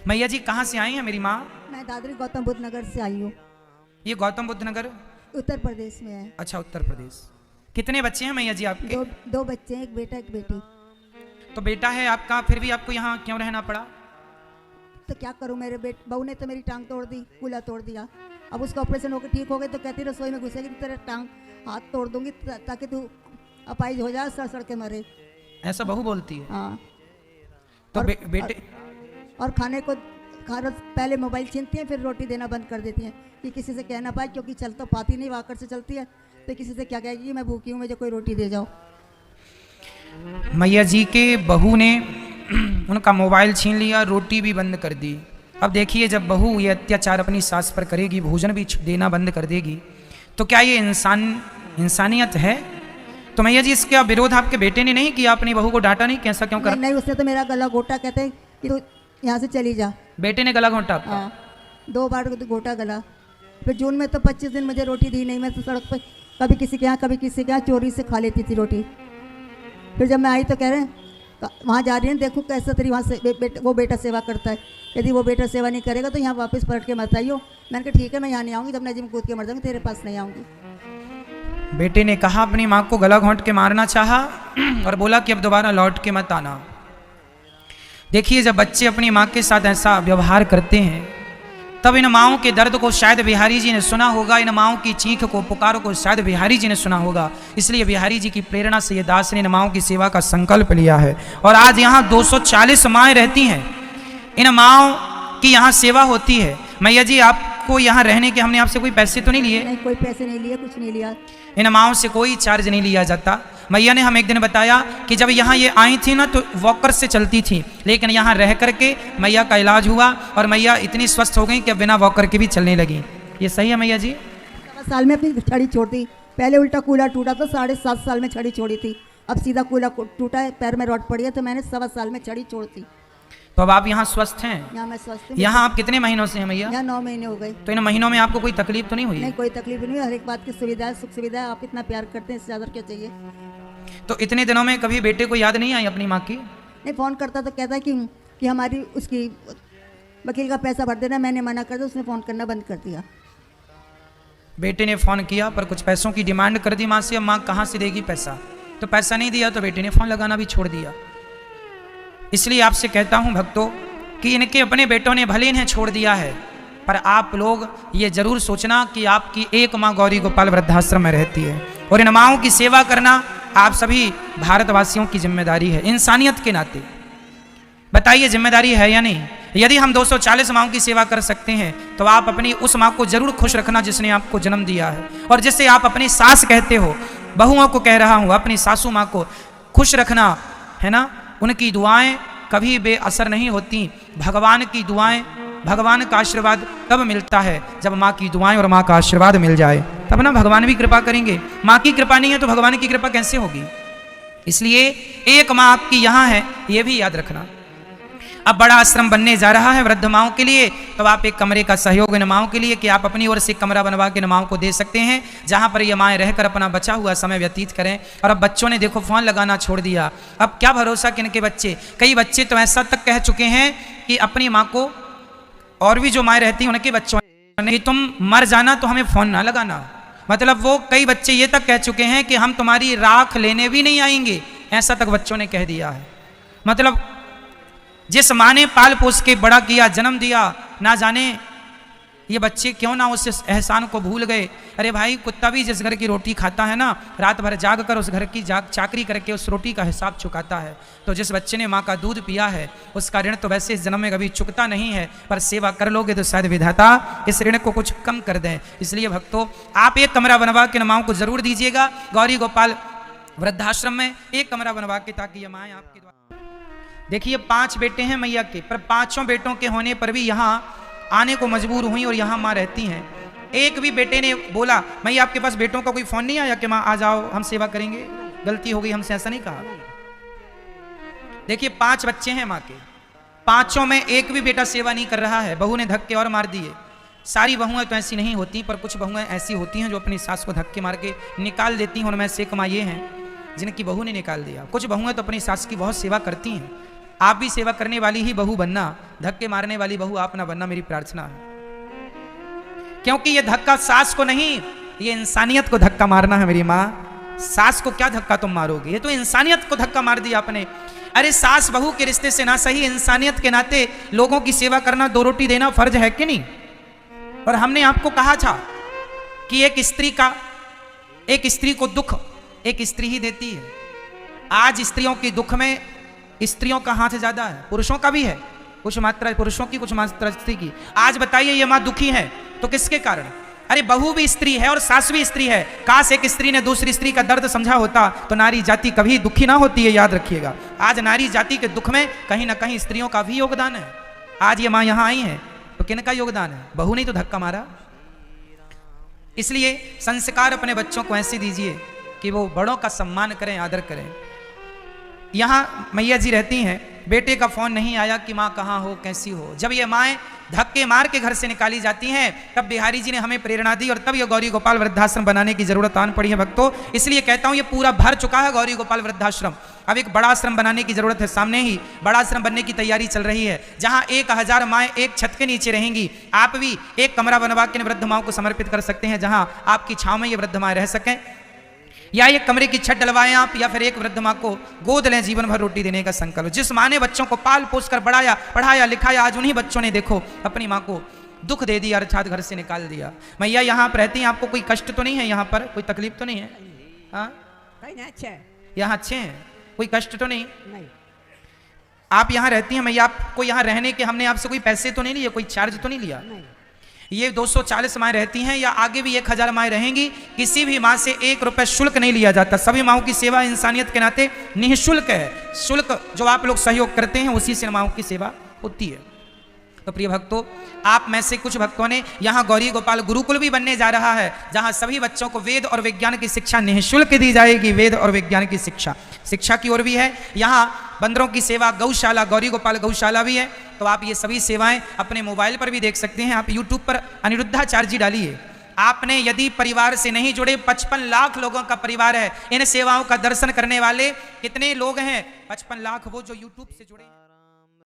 मैया जी कहाँ से आई हैं मेरी माँ? मैं दादरी गौतम बुद्ध नगर से आई हूँ। ये गौतम बुद्ध नगर उत्तर प्रदेश में है। अच्छा, उत्तर प्रदेश। कितने बच्चे हैं मैया जी आपके? दो बच्चे हैं, एक बेटा एक बेटी। तो बेटा है आपका, फिर भी आपको यहाँ क्यों रहना पड़ा? तो क्या करूँ, मेरे बहू ने तो मेरी टांग तोड़ दी, कूल्हा तोड़ दिया। अब उसका ऑपरेशन होकर ठीक हो गई तो कहती रसोई में घुसेगी तो तेरा टांग हाथ तोड़ दूंगी ताकि तू अपाइज हो जाए, सड़ सड़ के मरे। ऐसा बहू बोलती है? हाँ। तो और, बेटे और खाने को खाना पहले मोबाइल छीनती हैं, फिर रोटी देना बंद कर देती हैं कि किसी से कह ना पाए, क्योंकि चल तो पाती नहीं, वाकर से चलती है, तो किसी से क्या कहेगी मैं भूखी हूँ, मुझे कोई रोटी दे जाओ। मैया जी के बहू ने उनका मोबाइल छीन लिया, रोटी भी बंद कर दी। अब देखिए, जब बहू ये अत्याचार अपनी सास पर करेगी, भोजन भी देना बंद कर देगी, तो क्या ये इंसानियत है? तो मैया जी इसका विरोध आपके बेटे ने नहीं किया? अपनी बहू को डांटा नहीं? कैसा क्यों कर? नहीं, उसने तो मेरा गला घोटा, कहते हैं कि तू यहाँ से चली जा। बेटे ने गला घोंटा आपका? हाँ, 2 बार घोटा गला। फिर जून में तो 25 दिन मुझे रोटी दी नहीं। मैं तो सड़क पर कभी किसी के यहाँ कभी किसी के यहाँ चोरी से खा लेती थी रोटी। फिर जब मैं आई तो कह रहे हैं वहाँ जा रही है, देखो कैसा तेरी वहाँ से वो बेटा सेवा करता है, यदि वो बेटा सेवा नहीं करेगा तो यहाँ वापस पलट के मत आइयो। मैंने कहा ठीक है, मैं यहाँ नहीं आऊँगी, जब नजीम कूद के मर जाऊँगी तेरे पास नहीं आऊँगी। बेटे ने कहा, अपनी माँ को गला घोंट के मारना चाहा और बोला कि अब दोबारा लौट के मत आना। देखिए, जब बच्चे अपनी माँ के साथ ऐसा व्यवहार करते हैं, तब इन माँओं के दर्द को शायद बिहारी जी ने सुना होगा, इन माँओं की चीख को, पुकारों को शायद बिहारी जी ने सुना होगा। इसलिए बिहारी जी की प्रेरणा से ये दास ने इन माँओं की सेवा का संकल्प लिया है। और आज यहाँ 240 माएँ रहती हैं, इन माँओं की यहाँ सेवा होती है। मैया जी, आपको यहाँ रहने के हमने आपसे कोई पैसे तो नहीं लिए? नहीं, कोई पैसे नहीं लिए, कुछ नहीं लिया। इन माँओं से कोई चार्ज नहीं लिया जाता। मैया ने हम एक दिन बताया कि जब यहाँ ये आई थी ना, तो वॉकर से चलती थी, लेकिन यहाँ रह करके मैया का इलाज हुआ और मैया इतनी स्वस्थ हो गई कि अब बिना वॉकर के भी चलने लगी। ये सही है मैया जी? 7 साल में अपनी छड़ी छोड़ दी। पहले उल्टा कूल्हा टूटा तो 7.5 साल में छड़ी छोड़ी थी। अब सीधा कूल्हा टूटा है, पैर में रॉड पड़ी है, तो मैंने 7 साल में छड़ी छोड़ दी। तो अब आप यहाँ स्वस्थ हैं? यहाँ मैं स्वस्थ हूँ। यहाँ आप कितने महीनों से हैं मैया? यहाँ 9 महीने हो गए। तो इन महीनों में आपको कोई तकलीफ तो नहीं हुई? नहीं, कोई तकलीफ नहीं हुई। हर एक बात की सुविधा है, सुख सुविधा है। आप इतना प्यार करते हैं, इससे ज़्यादा क्या चाहिए? तो इतने दिनों में कभी बेटे को याद नहीं आई अपनी माँ की? नहीं, फ़ोन करता तो कहता है कि हमारी उसकी वकील का पैसा भर देना। मैंने मना कर दिया, उसने फ़ोन करना बंद कर दिया। बेटे ने फ़ोन किया पर कुछ पैसों की डिमांड कर दी माँ से। अब माँ कहाँ से देगी पैसा? तो पैसा नहीं दिया तो बेटे ने फ़ोन लगाना भी छोड़ दिया। इसलिए आपसे कहता हूँ भक्तों कि इनके अपने बेटों ने भले इन्हें छोड़ दिया है, पर आप लोग ये जरूर सोचना कि आपकी एक माँ गौरी गोपाल वृद्धाश्रम में रहती है और इन माँओं की सेवा करना आप सभी भारतवासियों की जिम्मेदारी है, इंसानियत के नाते। बताइए, जिम्मेदारी है या नहीं? यदि हम 240 माँओं की सेवा कर सकते हैं तो आप अपनी उस माँ को जरूर खुश रखना जिसने आपको जन्म दिया है, और जिसे आप अपनी सास कहते हो। बहुओं को कह रहा हूँ, अपनी सासू माँ को खुश रखना है ना। उनकी दुआएं कभी बेअसर नहीं होती। भगवान की दुआएं, भगवान का आशीर्वाद तब मिलता है जब माँ की दुआएं और माँ का आशीर्वाद मिल जाए, तब ना भगवान भी कृपा करेंगे। माँ की कृपा नहीं है तो भगवान की कृपा कैसे होगी? इसलिए एक माँ आपकी यहाँ है, ये भी याद रखना। अब बड़ा आश्रम बनने जा रहा है वृद्ध माँओं के लिए, तो आप एक कमरे का सहयोग इन माँओं के लिए कि आप अपनी ओर से कमरा बनवा के इन माँओं को दे सकते हैं, जहाँ पर ये माएँ रहकर अपना बचा हुआ समय व्यतीत करें। और अब बच्चों ने देखो फ़ोन लगाना छोड़ दिया। अब क्या भरोसा कि इनके बच्चे, कई बच्चे तो ऐसा तक कह चुके हैं कि अपनी माँ को, और भी जो माएँ रहती हैं उनके बच्चों ने, तुम मर जाना तो हमें फ़ोन ना लगाना। मतलब वो कई बच्चे ये तक कह चुके हैं कि हम तुम्हारी राख लेने भी नहीं आएंगे, ऐसा तक बच्चों ने कह दिया है। मतलब जिस माँ ने पाल पोस के बड़ा किया, जन्म दिया, ना जाने ये बच्चे क्यों ना उस एहसान को भूल गए। अरे भाई, कुत्ता भी जिस घर की रोटी खाता है ना, रात भर जाग कर उस घर की चाकरी करके उस रोटी का हिसाब चुकाता है। तो जिस बच्चे ने माँ का दूध पिया है, उसका ऋण तो वैसे इस जन्म में कभी चुकता नहीं है, पर सेवा कर लोगे तो शायद विधाता इस ऋण को कुछ कम कर दें। इसलिए भक्तों, आप एक कमरा बनवा के माँओं को जरूर दीजिएगा गौरी गोपाल वृद्धाश्रम में, एक कमरा बनवा के, ताकि ये माएँ आपके द्वारा। देखिए, 5 बेटे हैं मैया के, पर 5 बेटों के होने पर भी यहाँ आने को मजबूर हुई और यहाँ माँ रहती हैं। एक भी बेटे ने बोला, मैया आपके पास बेटों का कोई फ़ोन नहीं आया कि माँ आ जाओ हम सेवा करेंगे, गलती हो गई हमसे, ऐसा नहीं कहा। देखिए, 5 बच्चे हैं माँ के, 5 में एक भी बेटा सेवा नहीं कर रहा है। बहू ने धक्के और मार दिए। सारी बहुएं तो ऐसी नहीं होती, पर कुछ बहुएं ऐसी होती हैं जो अपनी सास को धक्के मार के निकाल देती हैं। उनमें से एक माँ ये हैं जिनकी बहू ने निकाल दिया। कुछ बहुएं तो अपनी सास की बहुत सेवा करती हैं, आप भी सेवा करने वाली ही बहू बनना, धक्के मारने वाली बहू आप ना बनना, मेरी प्रार्थना है। क्योंकि ये धक्का सास को नहीं, ये इंसानियत को धक्का मारना है मेरी माँ। सास को क्या धक्का तुम मारोगे, ये तो इंसानियत को धक्का मार दिया आपने। अरे सास बहू के रिश्ते से ना सही, इंसानियत के नाते लोगों की सेवा करना, 2 रोटी देना फर्ज है कि नहीं। और हमने आपको कहा था कि एक स्त्री को दुख एक स्त्री ही देती है। आज स्त्रियों के दुख में स्त्रियों का हाथ ज्यादा है, पुरुषों का भी है, कुछ मात्रा पुरुषों की, कुछ मात्रा स्त्री की। आज बताइए ये माँ दुखी है तो किसके कारण? अरे बहू भी स्त्री है और सास भी स्त्री है। काश एक स्त्री ने दूसरी स्त्री का दर्द समझा होता तो नारी जाति कभी दुखी ना होती है, याद रखिएगा। आज नारी जाति के दुख में कहीं ना कहीं स्त्रियों का भी योगदान है। आज ये माँ यहाँ आई है तो किन का योगदान है? बहू ने तो धक्का मारा। इसलिए संस्कार अपने बच्चों को ऐसे दीजिए कि वो बड़ों का सम्मान करें, आदर करें। यहाँ मैया जी रहती हैं, बेटे का फोन नहीं आया कि माँ कहाँ हो, कैसी हो। जब ये माएँ धक्के मार के घर से निकाली जाती हैं तब बिहारी जी ने हमें प्रेरणा दी और तब ये गौरी गोपाल वृद्धाश्रम बनाने की जरूरत आन पड़ी है भक्तों। इसलिए कहता हूँ ये पूरा भर चुका है गौरी गोपाल वृद्धाश्रम। अब एक बड़ा आश्रम बनाने की जरूरत है, सामने ही बड़ा आश्रम बनने की तैयारी चल रही है, जहां 1000 माएँ एक छत के नीचे रहेंगी। आप भी एक कमरा बनवा के वृद्ध माओं को समर्पित कर सकते हैं, जहां आपकी छांव में ये वृद्ध माएँ रह सकें। या एक कमरे की छत डलवाएं आप, या फिर एक वृद्ध माँ को गोद लें, जीवन भर रोटी देने का संकल्प। जिस माँ ने बच्चों को पाल पोस कर बढ़ाया, पढ़ाया, लिखाया, आज उन्हीं बच्चों ने देखो अपनी माँ को दुख दे दिया, अर्थात घर से निकाल दिया। मैया यहाँ आप रहती हैं, आपको कोई कष्ट तो नहीं है, यहाँ पर कोई तकलीफ तो नहीं है? हाँ, यहाँ अच्छे हैं, कोई कष्ट तो नहीं? आप यहाँ रहती हैं मैया, आपको यहाँ रहने के हमने आपसे कोई पैसे तो नहीं लिए, कोई चार्ज तो नहीं लिया? ये 240 माएँ रहती हैं या आगे भी 1000 माएँ रहेंगी, किसी भी माँ से 1 रुपए शुल्क नहीं लिया जाता। सभी माओं की सेवा इंसानियत के नाते निःशुल्क है। शुल्क जो आप लोग सहयोग करते हैं उसी से माओं की सेवा होती है। तो प्रिय भक्तों, आप में से कुछ भक्तों ने यहाँ गौरी गोपाल गुरुकुल भी बनने जा रहा है, जहाँ सभी बच्चों को वेद और विज्ञान की शिक्षा निःशुल्क दी जाएगी। वेद और विज्ञान की शिक्षा की ओर भी है। यहाँ बंदरों की सेवा, गौशाला, गौरी गोपाल गौशाला भी है। तो आप ये सभी सेवाएं अपने मोबाइल पर भी देख सकते हैं। आप यूट्यूब पर अनिरुद्धाचार्य जी डालिए। आपने यदि परिवार से नहीं जुड़े, 55 लाख लोगों का परिवार है, इन सेवाओं का दर्शन करने वाले कितने लोग हैं? 55 लाख वो जो यूट्यूब से जुड़े।